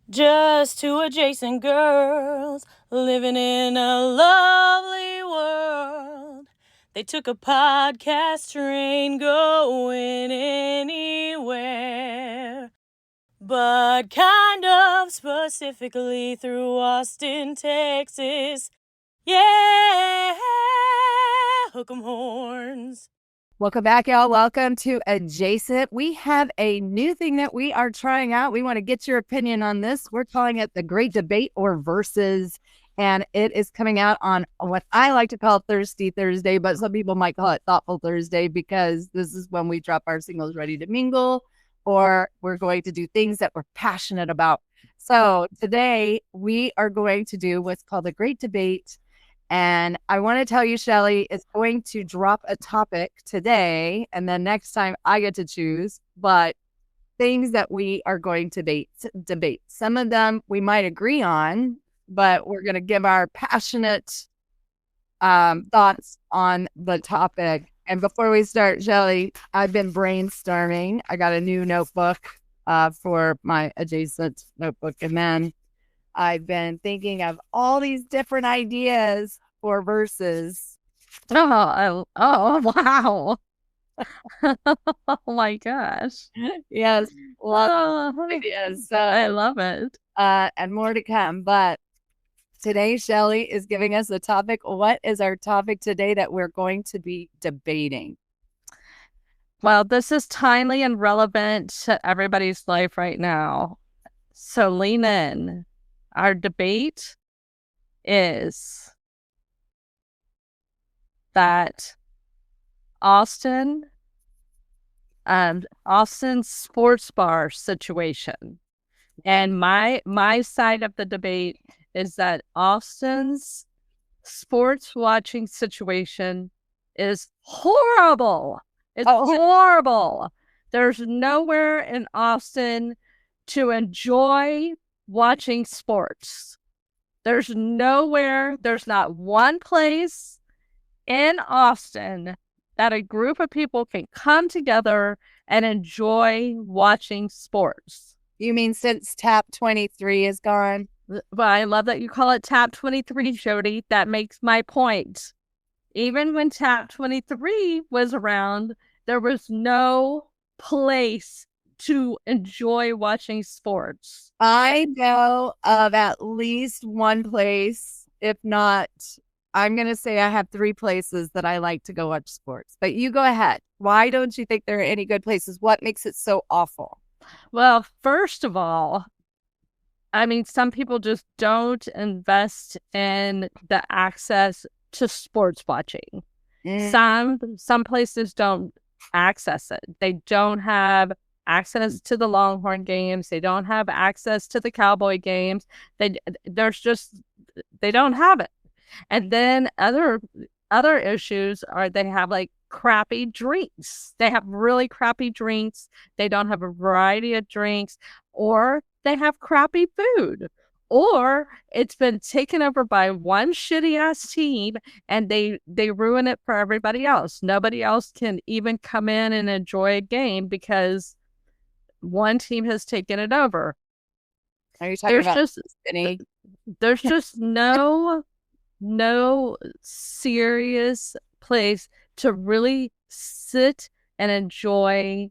Just two adjacent girls living in a lovely world. They took a podcast train going anywhere, but kind of specifically through Austin, Texas. Yeah, hook 'em horns. Welcome back, y'all. Welcome to Adjacent. We have a new thing that we are trying out. We want to get your opinion on this. We're calling it the Great Debate or Versus, and it is coming out on what I like to call Thirsty Thursday, but some people might call it Thoughtful Thursday because this is when we drop our singles ready to mingle, or we're going to do things that we're passionate about. So today we are going to do what's called the Great Debate. And I want to tell you, Shelly is going to drop a topic today, and then next time I get to choose, but things that we are going to debate. Some of them we might agree on, but we're going to give our passionate thoughts on the topic. And before we start, Shelly, I've been brainstorming. I got a new notebook for my adjacent notebook, and then I've been thinking of all these different ideas for verses. Oh, wow. Oh my gosh. Yes, lots of ideas. So, I love it. And more to come. But today, Shelly is giving us a topic. What is our topic today that we're going to be debating? Well, this is timely and relevant to everybody's life right now. So lean in. Our debate is that Austin sports bar situation. And my side of the debate is that Austin's sports watching situation is horrible. It's horrible. There's nowhere in Austin to enjoy watching sports. There's not one place in Austin that a group of people can come together and enjoy watching sports. You mean since Tap 23 is gone? Well, I love that you call it Tap 23, Jody. That makes my point. Even when Tap 23 was around, there was no place to enjoy watching sports. I know of at least one place, if not, I'm going to say I have 3 places that I like to go watch sports. But you go ahead. Why don't you think there are any good places? What makes it so awful? Well, first of all, I mean, some people just don't invest in the access to sports watching. Some places don't access it. They don't have access to the Longhorn games. They don't have access to the Cowboy games. They don't have it. And then other issues are they have like crappy drinks. They have really crappy drinks. They don't have a variety of drinks, or they have crappy food, or it's been taken over by one shitty ass team and they ruin it for everybody else. Nobody else can even come in and enjoy a game because one team has taken it over. Are you talking about Sydney? There's just no serious place to really sit and enjoy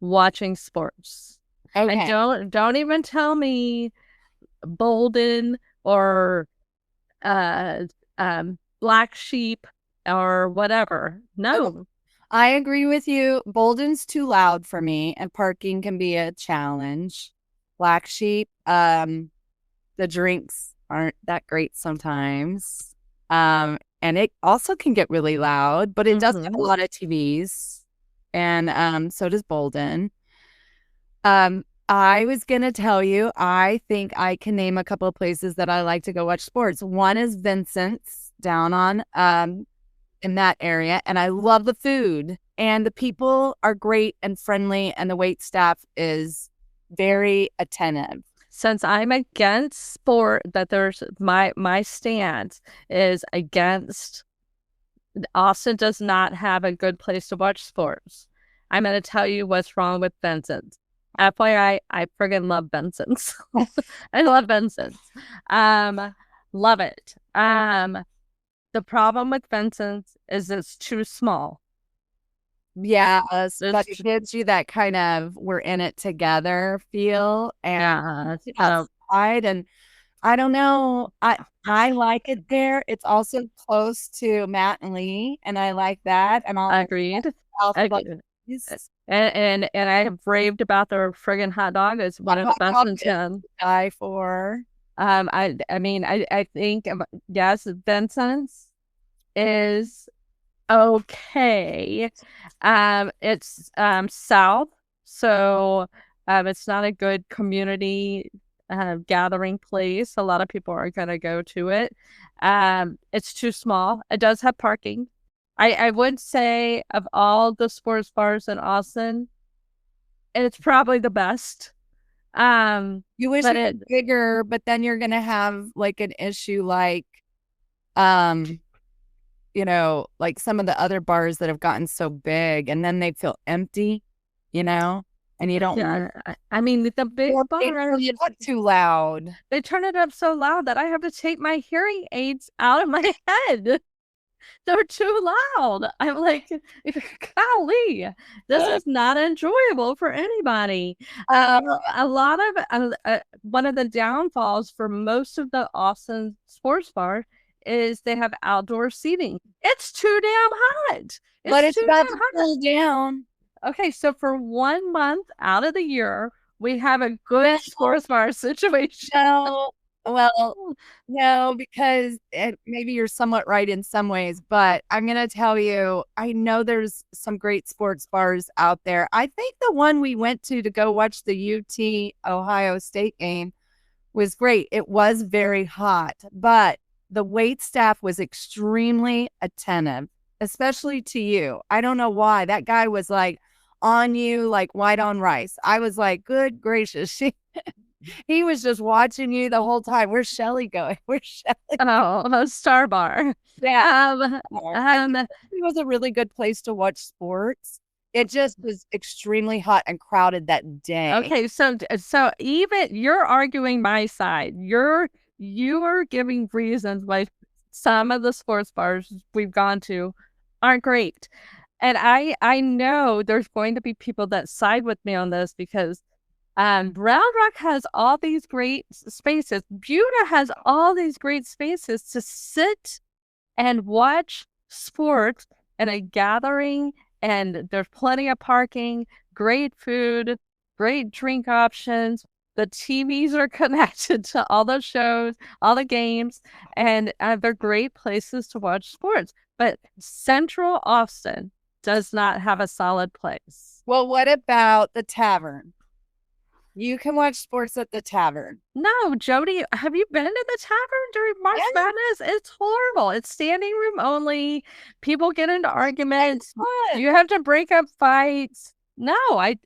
watching sports. Okay. And don't even tell me Bolden or Black Sheep or whatever. No. I agree with you. Bolden's too loud for me, and parking can be a challenge. Black Sheep, the drinks aren't that great sometimes. And it also can get really loud, but it does have a lot of TVs. And so does Bolden. I was going to tell you, I think I can name a couple of places that I like to go watch sports. One is Vincent's down on in that area, and I love the food, and the people are great and friendly, and the wait staff is very attentive. Since I'm against sport, that there's my stance is against. Austin does not have a good place to watch sports. I'm going to tell you what's wrong with Vincent. FYI, I friggin' love Benson's. I love Benson's. Love it. The problem with Benson's is it's too small. Yes, but it gives you that kind of we're in it together feel, and outside, and I don't know, I like it there. It's also close to Matt and Lee, and I like that. And I'll agreed. And I have raved about their friggin' hot dog. It's one of the best in town. Die for. I mean, I think yes, Benson's is okay. It's south, so it's not a good community gathering place. A lot of people are gonna go to it. It's too small. It does have parking. I would say of all the sports bars in Austin, it's probably the best. You wish it was bigger, but then you're gonna have like an issue like you know, like some of the other bars that have gotten so big and then they feel empty, you know, and you don't. Yeah, I mean, the big bar, it's not too loud. They turn it up so loud that I have to take my hearing aids out of my head. They're too loud. I'm like, golly, this is not enjoyable for anybody. A lot of one of the downfalls for most of the Austin sports bars is they have outdoor seating. It's too damn hot. But it's about to cool down. Okay, so for 1 month out of the year, we have a good sports bar situation. No, well, no, because maybe you're somewhat right in some ways, but I'm going to tell you, I know there's some great sports bars out there. I think the one we went to go watch the UT Ohio State game was great. It was very hot, but the wait staff was extremely attentive, especially to you. I don't know why. That guy was like on you like white on rice. I was like, good gracious. He was just watching you the whole time. Where's Shelly going? Where's Shelly? Oh, Star Bar. Yeah. It was a really good place to watch sports. It just was extremely hot and crowded that day. Okay, so even you're arguing my side. You are giving reasons why some of the sports bars we've gone to aren't great. And I know there's going to be people that side with me on this because Round Rock has all these great spaces. Buda has all these great spaces to sit and watch sports at a gathering, and there's plenty of parking, great food, great drink options. The TVs are connected to all the shows, all the games, and they're great places to watch sports. But Central Austin does not have a solid place. Well, what about the tavern? You can watch sports at the tavern. No, Jody, have you been to the tavern during March Madness? It's horrible. It's standing room only. People get into arguments. You have to break up fights. No, I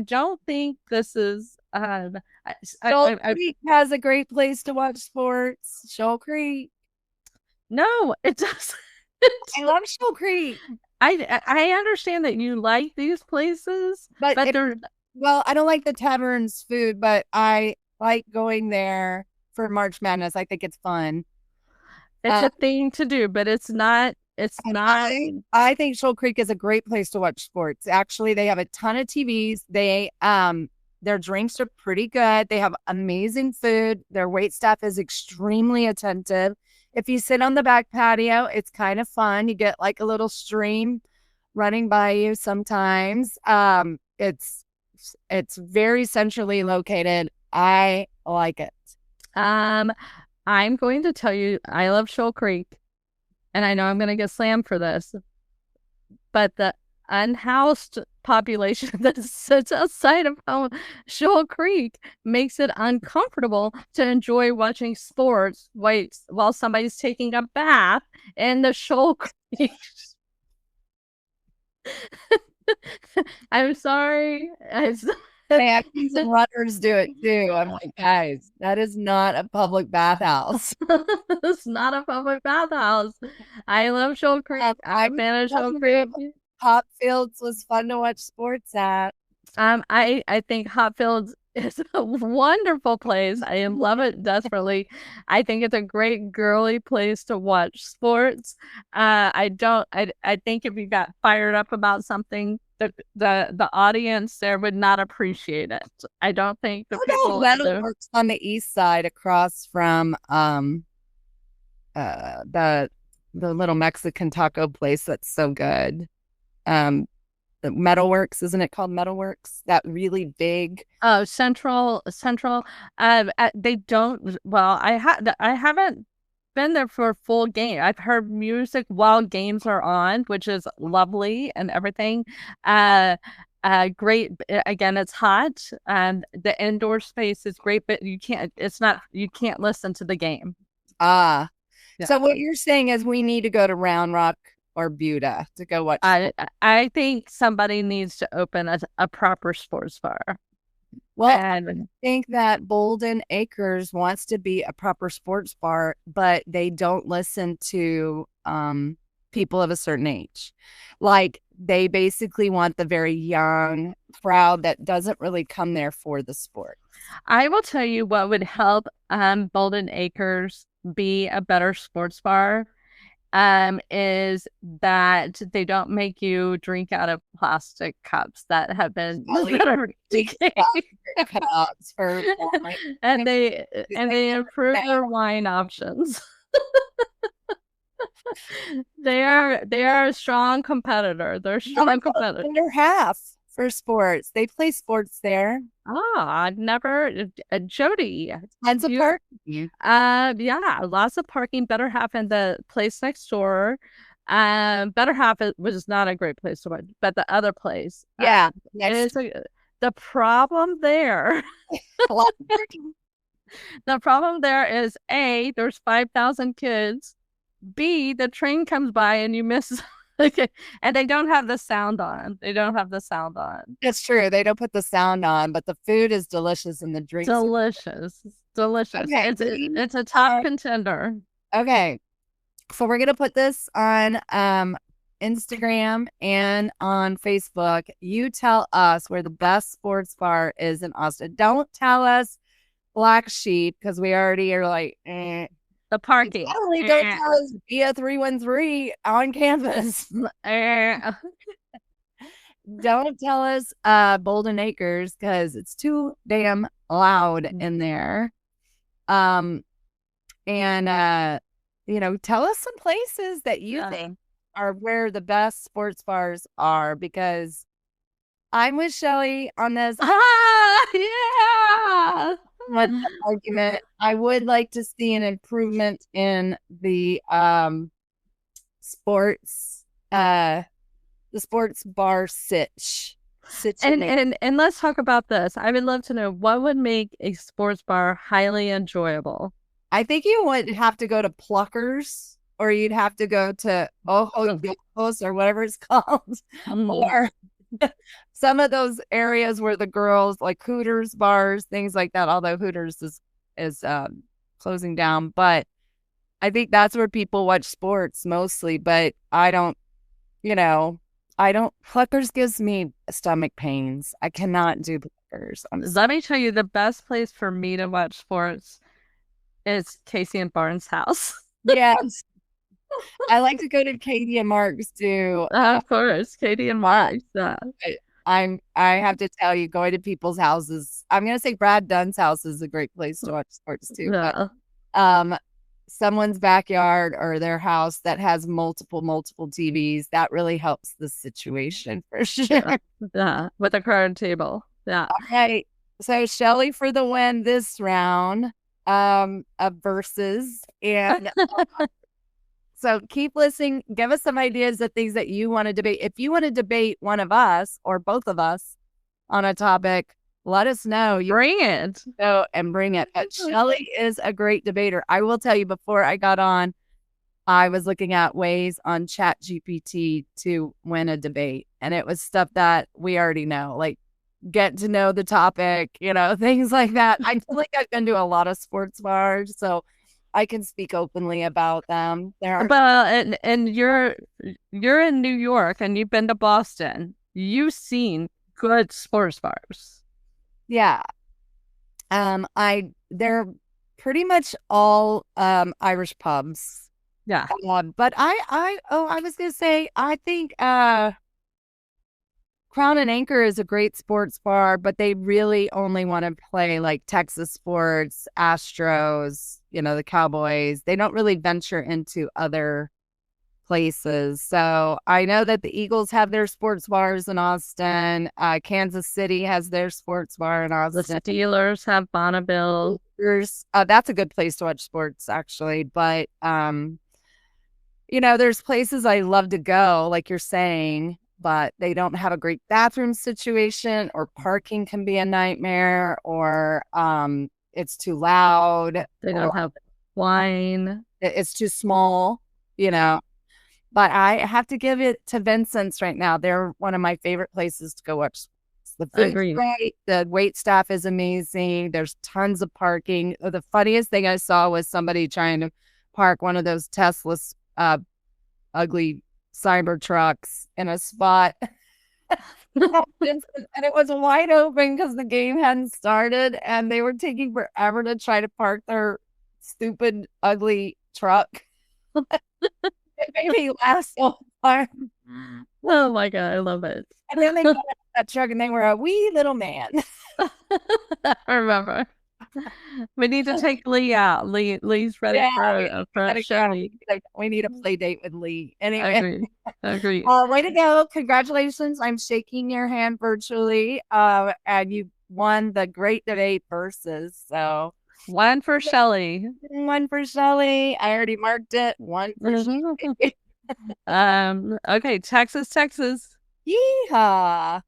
don't think this is. Shoal Creek has a great place to watch sports. Shoal Creek. No, it doesn't. I love Shoal Creek. I understand that you like these places, but they're. Well, I don't like the tavern's food, but I like going there for March Madness. I think it's fun. It's a thing to do, but it's not. It's not. I think Shoal Creek is a great place to watch sports. Actually, they have a ton of TVs. They their drinks are pretty good. They have amazing food. Their wait staff is extremely attentive. If you sit on the back patio, it's kind of fun. You get like a little stream running by you sometimes. It's very centrally located. I like it. I'm going to tell you, I love Shoal Creek, and I know I'm going to get slammed for this, but the unhoused population that sits outside of Shoal Creek makes it uncomfortable to enjoy watching sports while somebody's taking a bath in the Shoal Creek. I'm sorry. Actors and runners do it too. I'm like, guys, that is not a public bathhouse. It's not a public bathhouse. I love Shoal Creek. I manage Shoal Creek. Hop Fields was fun to watch sports at. I think Hotfields is a wonderful place. I love it desperately. I think it's a great girly place to watch sports. I think if you got fired up about something, the audience there would not appreciate it. I don't think the people Metalworks on the east side across from the little Mexican taco place that's so good. The Metalworks, isn't it called Metalworks? That really big. Oh, Central. They don't. Well, I haven't been there for a full game. I've heard music while games are on, which is lovely and everything. Great. Again, it's hot, and the indoor space is great, but you can't. You can't listen to the game. Ah. Yeah. So what you're saying is we need to go to Round Rock or Buda to go watch. I think somebody needs to open a proper sports bar. Well, I think that Bolden Acres wants to be a proper sports bar, but they don't listen to people of a certain age. Like, they basically want the very young crowd that doesn't really come there for the sport. I will tell you what would help Bolden Acres be a better sports bar is that they don't make you drink out of plastic cups that have been and they improve their wine options. They are a strong competitor. They're a strong competitor. Under half for sports. They play sports there. I've never. Jody. Tons of parking. Yeah, lots of parking. Better half in the place next door. Better half was not a great place to watch, but the other place. Yeah. The problem there. The problem there is A, there's 5,000 kids. B, the train comes by and you miss. And they don't have the sound on. It's true. They don't put the sound on, but the food is delicious and the drinks delicious. Okay. It's a top contender. Okay. So we're going to put this on Instagram and on Facebook. You tell us where the best sports bar is in Austin. Don't tell us Black Sheep, because we already are like, the parking. Don't tell us via 313 on campus. Don't tell us Bolden Acres, because it's too damn loud in there. And tell us some places that you think are where the best sports bars are, because I'm with Shelly on this. Yeah. Argument. I would like to see an improvement in the sports bar sitch. And let's talk about this. I would love to know what would make a sports bar highly enjoyable. I think you would have to go to Pluckers, or you'd have to go to Ojos or whatever it's called, or some of those areas where the girls, like Hooters bars, things like that. Although Hooters is closing down, but I think that's where people watch sports mostly. But I don't. Pluckers gives me stomach pains. I cannot do Pluckers. Let me tell you, the best place for me to watch sports is Casey and Barnes' house. Yes. I like to go to Katie and Mark's too. Of course, Katie and Mark's. I have to tell you, going to people's houses. I'm gonna say Brad Dunn's house is a great place to watch sports too. Yeah. But someone's backyard or their house that has multiple TVs, that really helps the situation for sure. Yeah, with a card table. Yeah. Okay. So Shelly for the win this round of verses, and so keep listening. Give us some ideas of things that you want to debate. If you want to debate one of us or both of us on a topic, let us know. You bring it. Bring it. But Shelly is a great debater. I will tell you, before I got on, I was looking at ways on ChatGPT to win a debate. And it was stuff that we already know, like get to know the topic, things like that. I feel like I've been to a lot of sports bars, so I can speak openly about them. And you're in New York and you've been to Boston. You've seen good sports bars. Yeah. They're pretty much all Irish pubs. Yeah. But I was gonna say, I think Crown and Anchor is a great sports bar, but they really only want to play like Texas sports, Astros, the Cowboys. They don't really venture into other places. So I know that the Eagles have their sports bars in Austin. Kansas City has their sports bar in Austin. The Steelers have Bonneville. That's a good place to watch sports, actually. But there's places I love to go, like you're saying, but they don't have a great bathroom situation, or parking can be a nightmare, or it's too loud. They don't have wine. It's too small, But I have to give it to Vincent's right now. They're one of my favorite places to go watch. The food's great. The wait staff is amazing. There's tons of parking. The funniest thing I saw was somebody trying to park one of those Tesla's ugly cyber trucks in a spot. And it was wide open because the game hadn't started, and they were taking forever to try to park their stupid, ugly truck. It made me laugh so hard. Oh my God, I love it. And then they got that truck and they were a wee little man. I remember. We need to take Lee out. Lee's ready for a show. We need a play date with Lee. Anyway. Agree. Way to go. Congratulations. I'm shaking your hand virtually. And you won the Great Debate Versus. So one for Shelly. One for Shelly. I already marked it. One for Shelly. Okay, Texas. Yeehaw.